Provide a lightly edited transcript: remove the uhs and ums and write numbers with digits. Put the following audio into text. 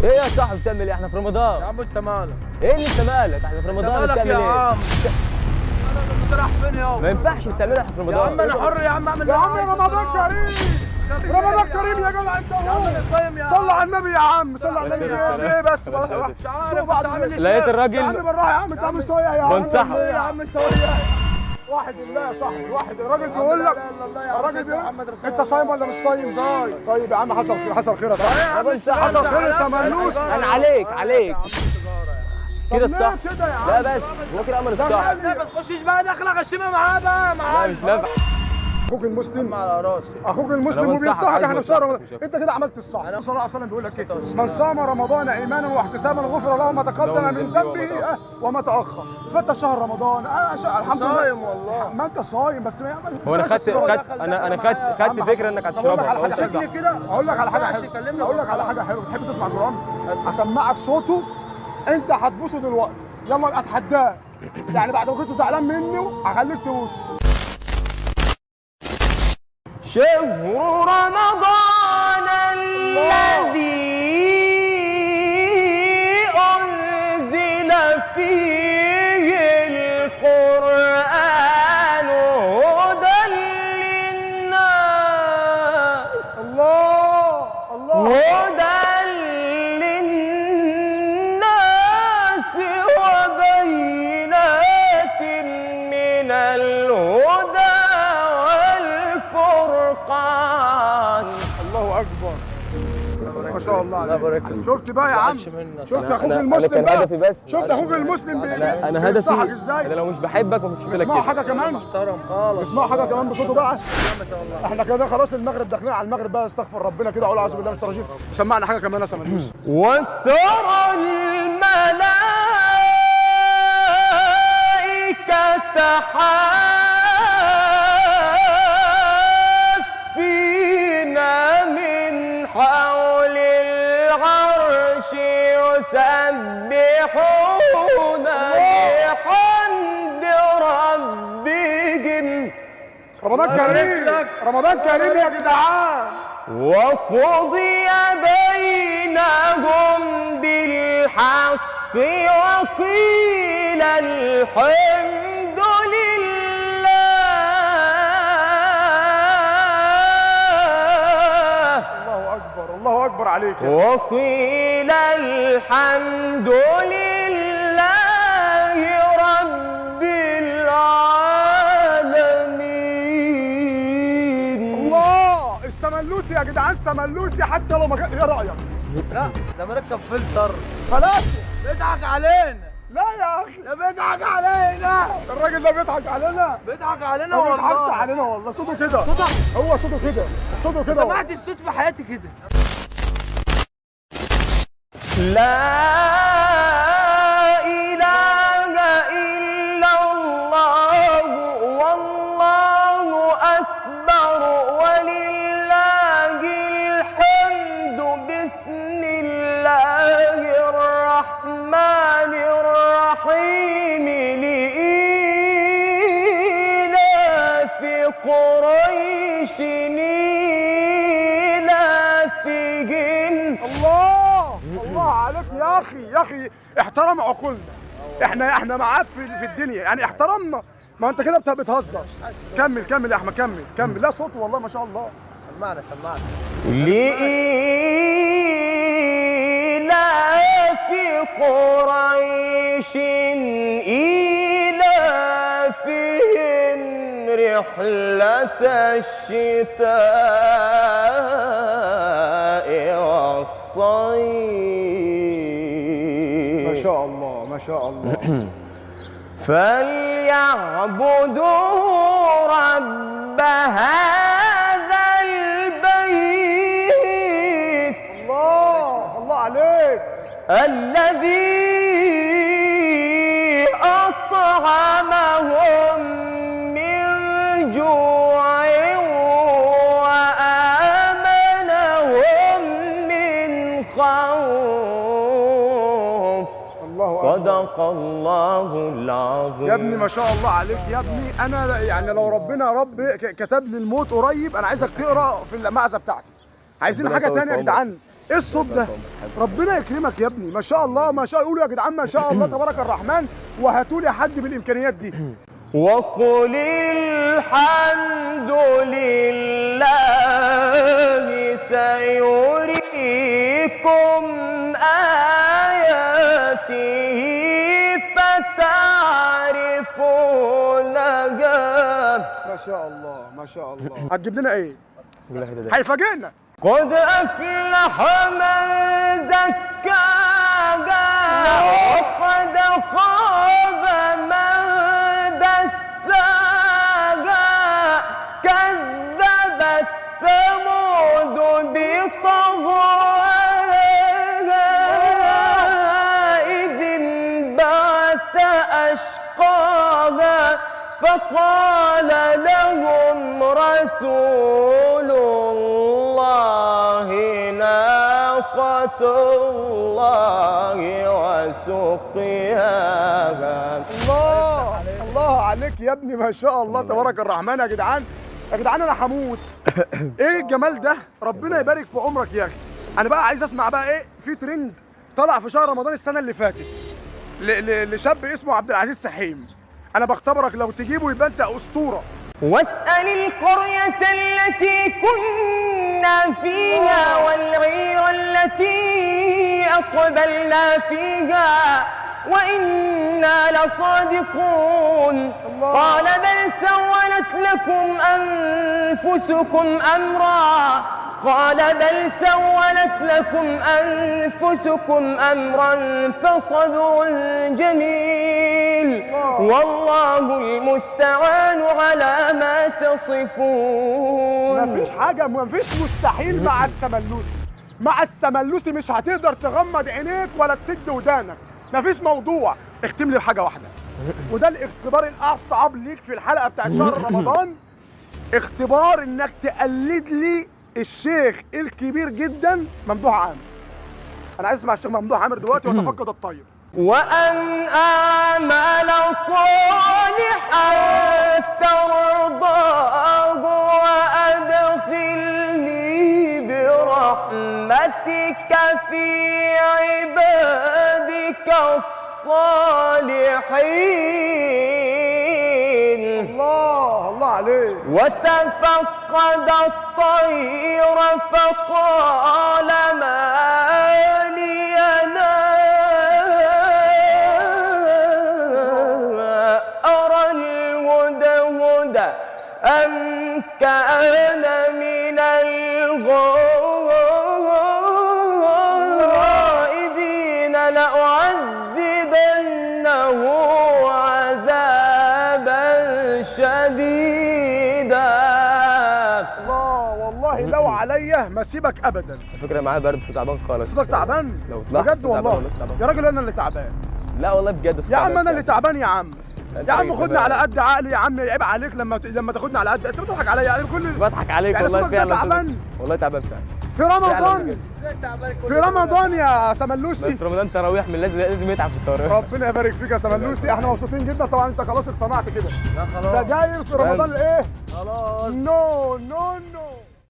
ايه يا صاحبي بتعمل ايه؟ احنا في رمضان. يا عم انت مالك؟ ايه اللي انت مالك؟ احنا في رمضان مالك بتعمل يا ايه؟ عم؟ انت رايح فين يابا؟ ما ينفعش تعملها احنا في رمضان. يا عم انا حر يا عم اعمل يا عم رمضان كريم، رمضان كريم يا جدع انت يا عم انا صايم يا عم. صلى على النبي يا عم، صلى على النبي. عليه في ايه بس؟ مش عارف انت عامل ايه؟ لقيت يا عم الراجل بالراحه يا عم، انت عامل صايع يا عم. بنصحك. يا عم انت وياي. واحد الله يا صاحبي، واحد. الراجل بيقول لك، الراجل بيقول انت صايم ولا مش صايم؟ صايم. طيب يا عم حصل خير يا صاحبي. حصل خير يا سمنوس. انا عليك كده الصح. كده يا عم؟ لا بس هو كده امر الصح. لا ما تخشيش بقى داخله غشيمه معاه بقى لا مش نافع. اخوك المسلم، على راسي. اخوك المسلم أنا بنصحك، وبينصحك. عايز احنا في شهر بنصحك، رمضان، مش أكتر. انت كده عملت الصح. النبي صلى الله عليه وسلم بيقول لك ايه؟ والسلام. من صام رمضان ايمانا واحتسابا غفر له ما تقدم من ذنبه وما تاخر. فانت شهر رمضان الحمد لله صايم والله. ما انت صايم بس هو انا خدت فكره انك هتشربها. اقول لك على حاجه كده اقول لك على حاجه ماشي، حلوه كلمني اقول لك على حاجه حلوه. تحب تسمع قران؟ اسمعك صوته، انت هتبوسه دلوقتي. يلا اتحداك، يعني بعد ما كنت زعلان منه هخليك تبوسه. شهر رمضان الذي أنزل فيه القرآن هدى للناس. الله هدى للناس وبينات من الهدى والفرقان. الله اكبر، ما شاء الله الله عليك. يبارك لك. شفت بقى يا عم؟ زعلش مني. شفت اخوك أنا المسلم كان بقى؟ هدفي بس. شفت اخوك المسلم انا بينصحك هدفي ازاي؟ انا لو مش بحبك ما كنتش قلت لك اسمعوا كده. حاجه كمان، محترم خالص. اسمعوا حاجه كمان بصوته بقى. ما شاء الله. احنا كده خلاص المغرب، داخلين على المغرب بقى. استغفر ربنا كده، اقول اعوذ بالله من الشيطان الرجيم. سمعنا حاجه كمان يا سمنوس. وترى الملائكة حافين من حول العرش يسبحون بحمد ربهم. رمضان كريم، رمضان كريم يا جدعان. وقضي بينهم بالحق وقيل الحمد لله. الله اكبر، الله اكبر عليك يا. وقيل الحمد لله رب العالمين. الله السمنلوسي يا جدعان، السمنلوسي حتى لو ما كان. ايه رايك؟ لا ده مركب فلتر. خلاص. بيضحك علينا. لا يا اخي، ده بيضحك علينا. الراجل ده بيضحك علينا. بيضحك علينا ما بيضحكش والله. علينا والله. صوته كده، صوتك هو صوته كده، صوته كده. سمعت الصوت في حياتي كده. لا إله إلا الله والله أكبر ولله الحمد. بسم الله الرحمن الرحيم. لإيلاف قريش إيلافهم. الله عليك يا اخي، يا اخي احترم عقولنا. احنا معاك في الدنيا، يعني احترمنا. ما انت كده بتهزر. كمل يا احمد، كمل. لا صوت والله ما شاء الله. سمعنا. لإيلاف قريش إيلافهم رحلة الشتاء والصيف. ما شاء الله، ما شاء الله. فليعبدوا رب هذا البيت الله عليك. الذي أطعمهم من جوع وآمنهم من خوف. الله أكبر. صدق الله العظيم. يا ابني ما شاء الله عليك يا ابني. انا يعني لو ربنا كتب لي الموت قريب، انا عايزك تقرا في المعزه بتاعتي. عايزين ربنا حاجه يطول تانية يا في جدعان. ايه الصوت ده؟ ربنا يكرمك يا ابني، ما شاء الله ما شاء الله. قولوا يا جدعان ما شاء الله تبارك الرحمن، وهاتوا لي حد بالامكانيات دي. وقل الحمد لله سيريكم آياته فتعرفونها. ما شاء الله ما شاء الله. هتجيب لنا ايه؟ هيفاجئنا. قد أفلح من زكاها وقد خاب من دساها. كذبت ثمود بطغواها إذ انبعث أشقاها فقال لهم رسول الله ناقة الله وسقياها. الله الله عليك يا ابني ما شاء الله تبارك الرحمن. يا جدعان يا جدعان انا هموت. ايه الجمال ده؟ ربنا يبارك في عمرك يا اخي. انا بقى عايز اسمع بقى ايه في ترند طلع في شهر رمضان السنه اللي فاتت لشاب اسمه عبد العزيز سحيم. انا بختبرك لو تجيبه يبقى انت اسطوره. واسأل القرية التي كنا فيها والعير التي أقبلنا فيها وإنا لصادقون. قال بل سولت لكم أنفسكم أمرا. قال بل سولت لكم أنفسكم أمرا فصبر جميل والله المستعان على ما تصفون. مفيش حاجة مفيش مستحيل مع السملوسي. مع السملوسي مش هتقدر تغمض عينيك ولا تسد ودانك. مفيش موضوع. اختم لي بحاجة واحدة وده الاختبار الأصعب ليك في الحلقة بتاعت شهر رمضان. اختبار انك تقلد لي الشيخ الكبير جدا ممدوح عامر. انا عايز اسمع الشيخ ممدوح عامر دلوقتي واتفقد الطيب. وأن أعمل صالحا ترضاه وأدخلني برحمتك في عبادك الصالحين. الله الله عليك. وتفقد الطير فقال ما لي لا أرى الهدهد أم كان من الغائبين لأعذبنه عذابا شديدا. الله والله لو عليا ما سيبك ابدا. الفكره معايا برد صوت تعبان خالص. صوتك تعبان لو تلاحظ بجد صوت تعبان والله ولا صوت تعبان؟ يا راجل انا اللي تعبان. لا والله بجد صوت يا عم تعبان انا اللي فعلا. تعبان يا عم. أنت يا عم راجل خدني على تعبان. قد عقلي يا عم. عيب عليك لما تاخدني على قد. انت بتضحك عليا يعني كل بضحك عليك يعني والله صوتك ده فعلا. تعبان والله تعبان فعلا. في رمضان. بجد. في رمضان يا بس سملوسي. في رمضان تراويح من لازم يتعب في التراويح. ربنا يبارك فيك يا سملوسي. احنا مبسوطين جدا طبعا. انت خلاص اقتنعت كده. لا خلاص سجاير في رمضان ايه؟ خلاص. نو نو نو.